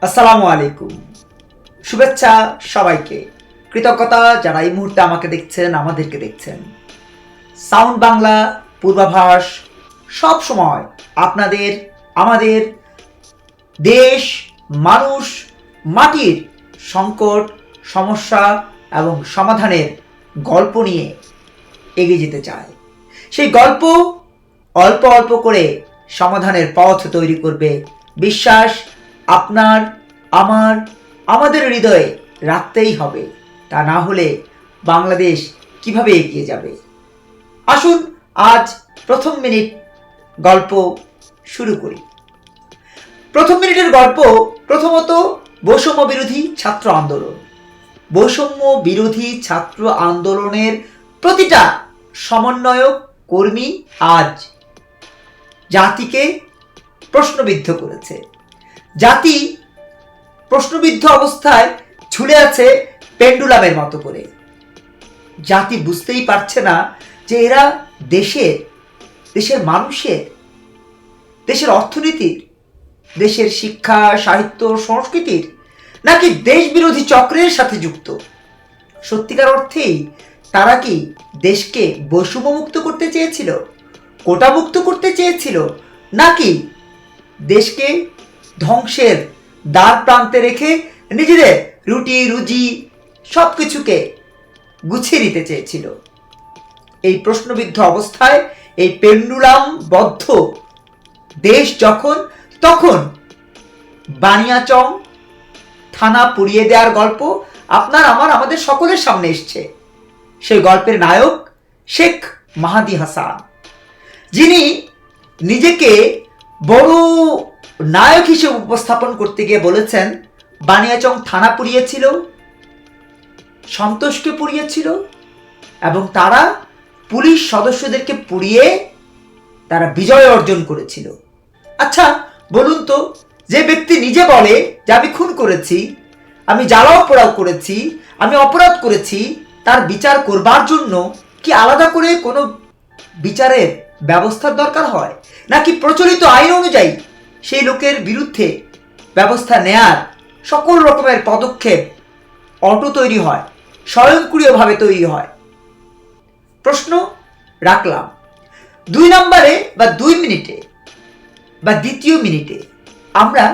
আসসালামু আলাইকুম। শুভেচ্ছা সবাইকে। কৃতজ্ঞতা যারা এই মুহূর্তে আমাকে দেখছেন, আমাদেরকে দেখছেন। সাউন্ড বাংলা পূর্বাভাস সব সময় আপনাদের, আমাদের দেশ, মানুষ, মাটির সংকট, সমস্যা এবং সমাধানের গল্প নিয়ে এগিয়ে যেতে চায়। সেই গল্প অল্প অল্প করে সমাধানের পথ তৈরি করবে বিশ্বাস আপনার, আমার, আমাদের হৃদয়ে রাখতেই হবে। তা না হলে বাংলাদেশ কিভাবে এগিয়ে যাবে? আসুন আজ প্রথম মিনিট গল্প শুরু করি। প্রথম মিনিটের গল্প প্রথমত বৈষম্য বিরোধী ছাত্র আন্দোলন। বৈষম্য বিরোধী ছাত্র আন্দোলনের প্রতিটা সমন্বয়ক কর্মী আজ জাতিকে প্রশ্নবিদ্ধ করেছে। জাতি প্রশ্নবিদ্ধ অবস্থায় ঝুলে আছে পেন্ডুলামের মতো করে। জাতি বুঝতেই পারছে না যে এরা দেশের মানুষের, দেশের অর্থনীতির, দেশের শিক্ষা, সাহিত্য, সংস্কৃতির নাকি দেশ বিরোধী চক্রের সাথে যুক্ত। সত্যিকার অর্থেই তারা কি দেশকে বৈষম্যমুক্ত করতে চেয়েছিল, কোটামুক্ত করতে চেয়েছিল, নাকি দেশকে ধ্বংসের দ্বার প্রান্তে রেখে নিজেদের রুটি রুজি সব কিছুকে গুছিয়ে নিতে চেয়েছিল? এই প্রশ্নবিদ্ধ অবস্থায় এই পেন্ডুলাম বদ্ধ দেশ তখন বানিয়াচং থানা পুড়িয়ে দেওয়ার গল্প আপনার, আমার, আমাদের সকলের সামনে এসছে। সেই গল্পের নায়ক শেখ মাহাদি হাসান, যিনি নিজেকে বড় নায়ক হিসেবে উপস্থাপন করতে গিয়ে বলেছেন বানিয়াচং থানা পুড়িয়েছিল, সন্তোষকে পুড়িয়েছিল এবং তারা পুলিশ সদস্যদেরকে পুড়িয়ে তারা বিজয় অর্জন করেছিল। আচ্ছা বলুন তো, যে ব্যক্তি নিজে বলে যে আমি খুন করেছি, আমি জ্বালাও পোড়াও করেছি, আমি অপরাধ করেছি, তার বিচার করবার জন্য কি আলাদা করে কোনো বিচারের ব্যবস্থার দরকার হয়, নাকি প্রচলিত আইন অনুযায়ী সেই লোকের বিরুদ্ধে ব্যবস্থা নেয়ার সকল রকমের পদক্ষেপ অটো তৈরি হয়, স্বয়ংক্রিয়ভাবে তৈরি হয়? প্রশ্ন রাখলাম। 2 নম্বরে বা 2 মিনিটে বা দ্বিতীয় মিনিটে আমরা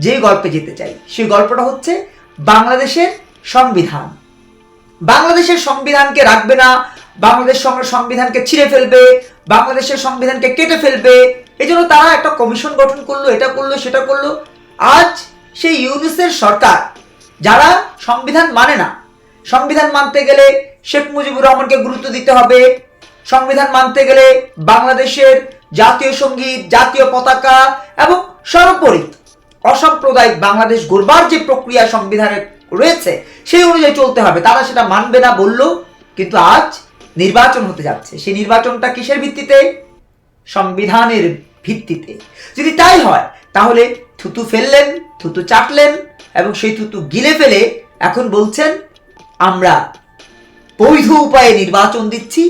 যে গল্পে যেতে চাই সেই গল্পটা হচ্ছে বাংলাদেশের সংবিধান। বাংলাদেশের সংবিধানকে রাখবে না, বাংলাদেশ সংবিধানকে ছিঁড়ে ফেলবে, বাংলাদেশের সংবিধানকে কেটে ফেলবে, এই জন্য তারা একটা কমিশন গঠন করলো, এটা করলো, সেটা করলো। আজ সেই ইউনূসের সরকার, যারা সংবিধান মানে না, সংবিধান মানতে গেলে শেখ মুজিবুর রহমানকে গুরুত্ব দিতে হবে, সংবিধান মানতে গেলে বাংলাদেশের জাতীয় সঙ্গীত, জাতীয় পতাকা এবং সর্বোপরি অসাম্প্রদায়িক বাংলাদেশ গড়বার যে প্রক্রিয়া সংবিধানে রয়েছে সেই অনুযায়ী চলতে হবে। তারা সেটা মানবে না বললো, কিন্তু আজ নির্বাচন হতে যাচ্ছে। সেই নির্বাচনটা কিসের ভিত্তিতে? সংবিধানের ভিত্তিতে। যদি তাই হয় তাহলে থুতু ফেললেন, থুতু চাটলেন এবং সেই থুতু গিলে ফেলে এখন বলছেন আমরা বৈধ উপায়ে নির্বাচন দিচ্ছি,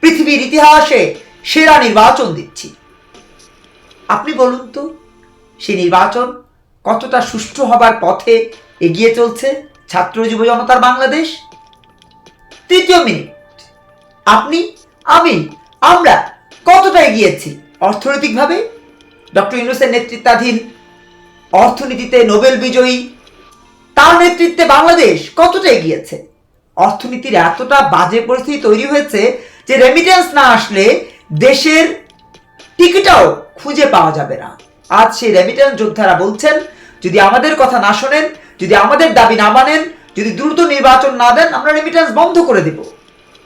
পৃথিবীর ইতিহাসে সেরা নির্বাচন দিচ্ছি। আপনি বলুন তো, সেই নির্বাচন কতটা সুষ্ঠু হবার পথে এগিয়ে চলছে ছাত্র যুব জনতার বাংলাদেশ? তৃতীয় মিনিট, আপনি, আমি, আমরা কতটা এগিয়েছি অর্থনৈতিকভাবে? ডক্টর ইউনূসের নেতৃত্বাধীন অর্থনীতিতে নোবেল বিজয়ী তার নেতৃত্বে বাংলাদেশ কতটা এগিয়েছে? অর্থনীতির এতটা বাজে পরিস্থিতি তৈরি হয়েছে যে রেমিটেন্স না আসলে দেশের টিকিটাও খুঁজে পাওয়া যাবে না। আজ সেই রেমিটেন্স যোদ্ধারা বলছেন যদি আমাদের কথা না শোনেন, যদি আমাদের দাবি না মানেন, যদি দ্রুত নির্বাচন না দেন, আমরা রেমিটেন্স বন্ধ করে দেব।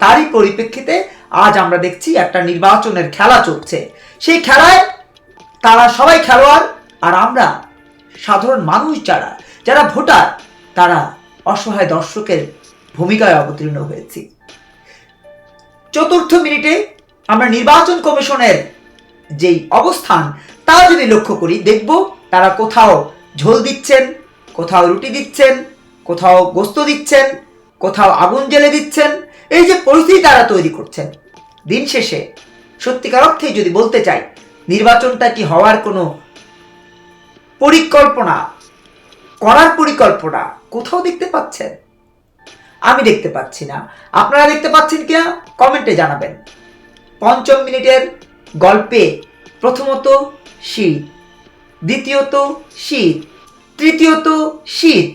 তারই পরিপ্রেক্ষিতে আজ আমরা দেখছি একটা নির্বাচনের খেলা চলছে। সেই খেলায় তারা সবাই খেলোয়াড়, আর আমরা সাধারণ মানুষ যারা ভোটার, তারা অসহায় দর্শকের ভূমিকায় অবতীর্ণ হয়েছি। চতুর্থ মিনিটে আমরা নির্বাচন কমিশনের যেই অবস্থান তা যদি লক্ষ্য করি, দেখব তারা কোথাও ঝোল দিচ্ছেন, কোথাও রুটি দিচ্ছেন, কোথাও গোস্ত দিচ্ছেন, কোথাও আগুন জ্বেলে দিচ্ছেন। এই যে পরিস্থিতি তারা তৈরি করছেন, দিন শেষে সত্যিকার অর্থেই যদি বলতে চাই নির্বাচনটা কি হওয়ার কোনো পরিকল্পনা করার পরিকল্পনা কোথাও দেখতে পাচ্ছেন? আমি দেখতে পাচ্ছি না। আপনারা দেখতে পাচ্ছেন কিনা কমেন্টে জানাবেন। পঞ্চম মিনিটের গল্পে প্রথমত শীত, দ্বিতীয়ত শীত, তৃতীয়ত শীত।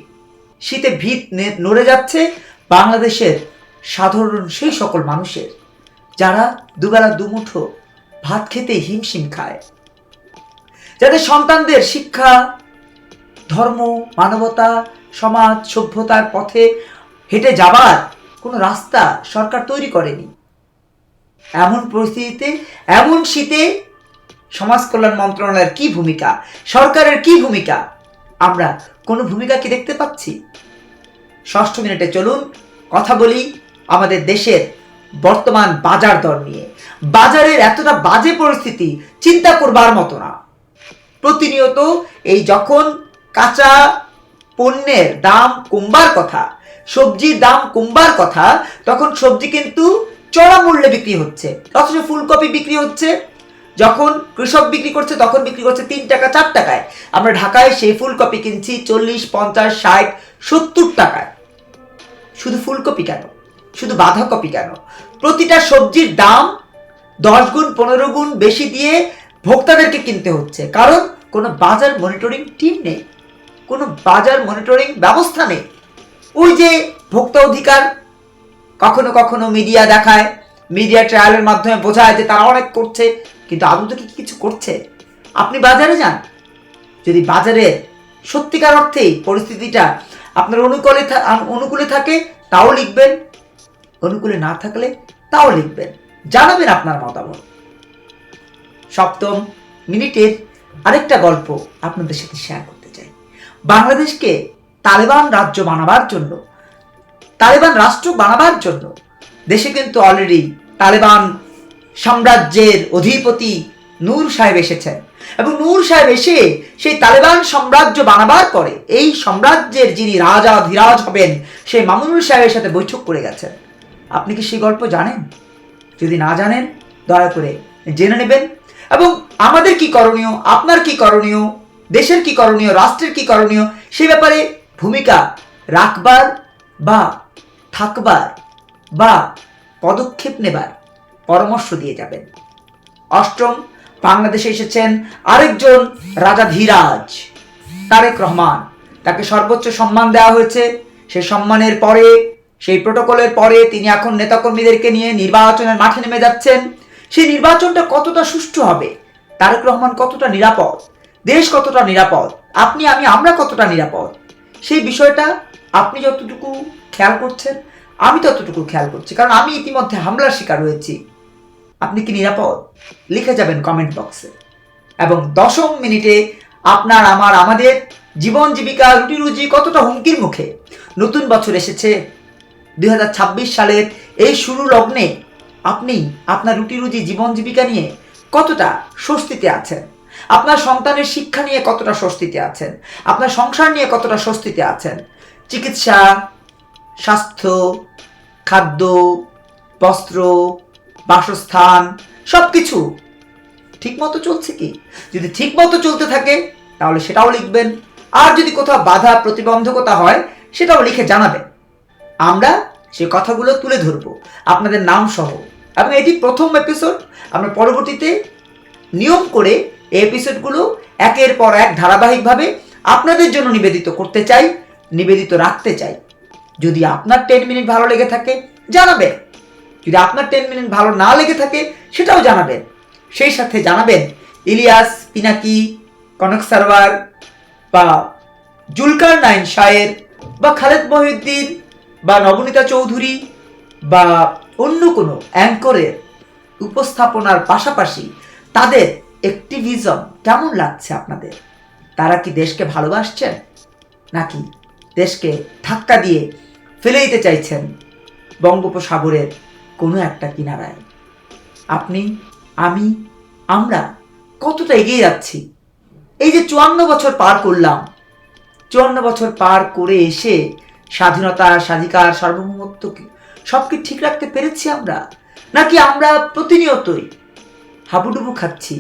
শীতে ভিত নড়ে যাচ্ছে বাংলাদেশের সাধারণ সেই সকল মানুষের যারা দুবেলা দুমুঠো ভাত খেতে হিমশিম খায়, যাদের সন্তানদের শিক্ষা, ধর্ম, মানবতা, সমাজ, সভ্যতার পথে হেঁটে যাবার কোনো রাস্তা সরকার তৈরি করেনি। এমন পরিস্থিতিতে, এমন শীতে সমাজ কল্যাণ মন্ত্রণালয়ের কি ভূমিকা, সরকারের কি ভূমিকা, আমরা কোনো ভূমিকা কি দেখতে পাচ্ছি? ষষ্ঠ মিনিটে চলুন কথা বলি আমাদের দেশের বর্তমান বাজার দর নিয়ে। বাজারের এতটা বাজে পরিস্থিতি চিন্তা করবার মতো না। প্রতিনিয়ত এই যখন কাঁচা পণ্যের দাম কমবার কথা, সবজির দাম কমবার কথা, তখন সবজি কিন্তু চড়া মূল্যে বিক্রি হচ্ছে। অথচ ফুলকপি বিক্রি হচ্ছে, যখন কৃষক বিক্রি করছে তখন বিক্রি করছে 3 টাকা 4 টাকায়। আমরা ঢাকায় সেই ফুলকপি কিনছি 40, 50, 60, 70 টাকায়। শুধু ফুলকপি কেন, শুধু বাঁধাকপি কেন, প্রতিটা সবজির দাম 10 গুণ 15 গুণ বেশি দিয়ে ভোক্তাদেরকে কিনতে হচ্ছে। কারণ কোনো বাজার মনিটরিং টিম নেই, কোনো বাজার মনিটরিং ব্যবস্থা নেই। ওই যে ভোক্তা অধিকার কখনো কখনো মিডিয়া দেখায়, মিডিয়া ট্রায়ালের মাধ্যমে বোঝায় যে তারা অনেক করছে, কিন্তু আদৌ কি কিছু করছে? আপনি বাজারে যান, যদি বাজারে সত্যিকার অর্থেই পরিস্থিতিটা আপনার অনুকূলে থাকে তাও লিখবেন, অনুকূলে না থাকলে তাও লিখবেন, জানাবেন আপনার মতামত। সপ্তম মিনিটের আরেকটা গল্প আপনাদের সাথে শেয়ার করতে চাই। বাংলাদেশকে তালেবান রাষ্ট্র বানাবার জন্য দেশে কিন্তু অলরেডি তালেবান সাম্রাজ্যের অধিপতি নূর সাহেব এসেছেন, এবং নূর সাহেব এসে সেই তালেবান সাম্রাজ্য বানাবার পরে এই সাম্রাজ্যের যিনি রাজা ধীরাজ হবেন সেই মামুনুল সাহেবের সাথে বৈঠক করে গেছেন। আপনি কি সেই গল্প জানেন? যদি না জানেন দয়া করে জেনে নেবেন। এবং আমাদের কি করণীয়, আপনার কি করণীয়, দেশের কি করণীয়, রাষ্ট্রের কি করণীয়, সে ব্যাপারে ভূমিকা রাখবার বা থাকবার বা পদক্ষেপ নেবার পরামর্শ দিয়ে যাবেন। অষ্টম, বাংলাদেশে এসেছেন আরেকজন রাজা ধীরাজ, তারেক রহমান। তাকে সর্বোচ্চ সম্মান দেওয়া হয়েছে। সেই সম্মানের পরে, সেই প্রোটোকলের পরে তিনি এখন নেতাকর্মীদেরকে নিয়ে নির্বাচনের মাঠে নেমে যাচ্ছেন। সেই নির্বাচনটা কতটা সুষ্ঠু হবে, তারেক রহমান কতটা নিরাপদ, দেশ কতটা নিরাপদ, আপনি আমি আমরা কতটা নিরাপদ, সেই বিষয়টা আপনি যতটুকু খেয়াল করছেন আমি ততটুকু খেয়াল করছি, কারণ আমি ইতিমধ্যে হামলার শিকার হয়েছি। আপনি কি নিরাপদ? লিখে যাবেন কমেন্ট বক্সে। এবং দশম মিনিটে আপনার আমাদের জীবন জীবিকা রুটি রুজি কতটা হুমকির মুখে। নতুন বছর এসেছে, 2026 সালের এই শুরু লগ্নে আপনি আপনার রুটি রুজি জীবন জীবিকা নিয়ে কতটা স্বস্তিতে আছেন, আপনার সন্তানের শিক্ষা নিয়ে কতটা স্বস্তিতে আছেন, আপনার সংসার নিয়ে কতটা স্বস্তিতে আছেন, চিকিৎসা, স্বাস্থ্য, খাদ্য, বস্ত্র, বাসস্থান সবকিছু ঠিকমতো চলছে কি? যদি ঠিকমতো চলতে থাকে তাহলে সেটাও লিখবেন। আর যদি কোথাও বাধা প্রতিবন্ধকতা হয় সেটাও লিখে জানাবেন। আমরা সে কথাগুলো তুলে ধরব আপনাদের নাম সহ। এবং এটি প্রথম এপিসোড। আমরা পরবর্তীতে নিয়ম করে এই এপিসোডগুলো একের পর এক ধারাবাহিকভাবে আপনাদের জন্য নিবেদিত করতে চাই, নিবেদিত রাখতে চাই। যদি আপনার 10 মিনিট ভালো লেগে থাকে জানাবেন, যদি আপনার 10 মিনিট ভালো না লেগে থাকে সেটাও জানাবেন। সেই সাথে জানাবেন ইলিয়াস, পিনাকি, কনক সারওয়ার বা জুলকার নাইন শায়ের বা খালেদ মহিউদ্দিন বা নবনীতা চৌধুরী বা অন্য কোনো অ্যাঙ্করের উপস্থাপনার পাশাপাশি তাদের অ্যাক্টিভিজম কেমন লাগছে আপনাদের? তারা কি দেশকে ভালোবাসছেন নাকি দেশকে ধাক্কা দিয়ে ফেলে দিতে চাইছেন বঙ্গোপসাগরের কোনো একটা কিনারায়? আপনি, আমি, আমরা কতটা এগিয়ে যাচ্ছি? এই যে 54 বছর পার করলাম, 54 বছর পার করে এসে স্বাধীনতা, স্বাধিকার, সার্বভৌমত্ব সব কি ঠিক রাখতে পেরেছি আমরা? নাকি আমরা প্রতিনিয়তই হাবুডুবু খাচ্ছি